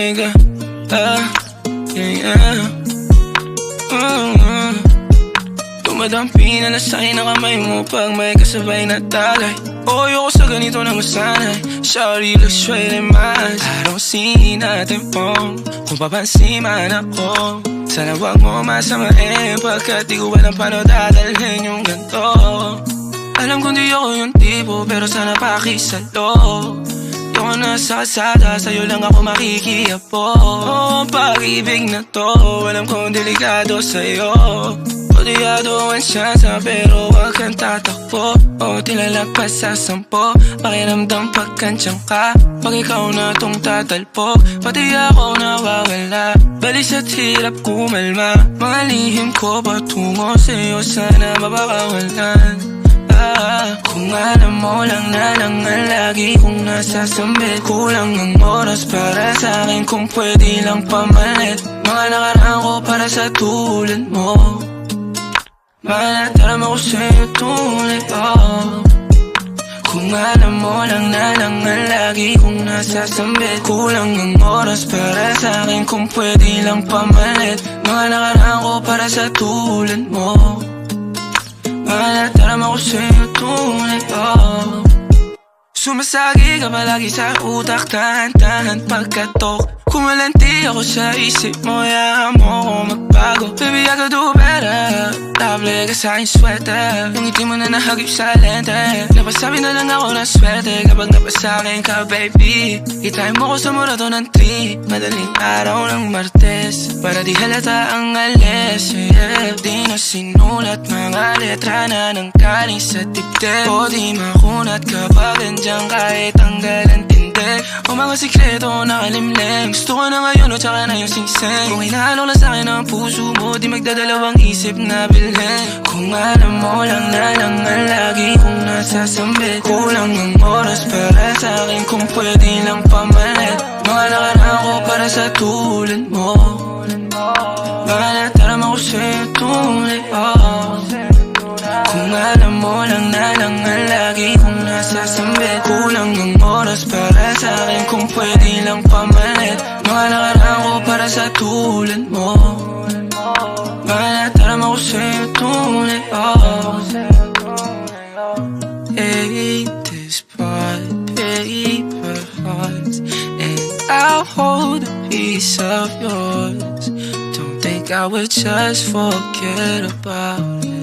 my God. Yeah. Dumadampi na lasay na kamay mo pag may kasabay na tagay. Ayoko sa ganito na masanay. Shawty looks straight in my eyes. I don't see nothing wrong kung papansin man ako. Sana wag mo masamain pagkat di ko alam paano dadalhin yung ganito. Alam kong di ako yung tipo pero sana pakisalo. Yung nasa kalsada, sa'yo lang ako makikiapo. Ang pag-ibig na to, alam kong delikado sa'yo. Kodiyado ang siyansa pero wag kang tatakbo. O tilalagpas sa 10, pakiramdam pagkansyang ka. Pag ikaw na tong tatalpok, pati ako nawawala. Balis at hirap kumalma, mga lihim ko patungo sa'yo, sana mapakawalan. Kung alam mo lang na lang ang lagi kong nasasambit. Kulang ang oras para sa akin kung pwede lang pamalit. Mga nakaraan ko para sa tulad mo. Manataram ako sa'yo tunay, Kung alam mo lang na lang ang lagi kong nasasambit. Kulang ang oras para sa akin kung pwede lang pamalit. Mga nakaraan ko para sa tulad mo. Manataram ako sa'yo tunay, Sumasagi ka palagi sa utak, tahan-tahan pagkatok. Kumalanti ako sa isip mo, hayaan mo ako magbago. Baby, I could do better. Table ka sa aking sweater, yung ngiti mo na nahagip sa lente. Napasabi na lang ako na swerte kapag napasakin ka, baby. Itain mo ko sa murato ng tree, madaling araw ng Martes, para di halata ang alis, yeah. Di na sinulat mga letra na nanggaling sa dibdib. O di makunat kapag andyan kahit tanggal ang tindi. O mga sikreto nakalimlim, gusto ko na ngayon o tsaka na yung singsing. Kung hinalo na sa'kin ang puso mo, di magdadalawang isip na bilhin. Kung alam mo lang na lang ang lagi kong nasasambit. Kulang ang oras para sa'kin kung pwede lang pamalit. Mga nakaraan ko para sa tulad mo. Mga nataram ako sa'yo tunay, Kung alam mo lang na lang ang lagi kong nasasambit. Kulang ang oras para sa'kin kung pwede lang pamalit. Mga nakaraan ko para sa tulad mo. Mga nataram ako sa'yo tunay, Hey, this part, paper hearts, and I'll hold a piece of yours. Don't think I would just forget about it.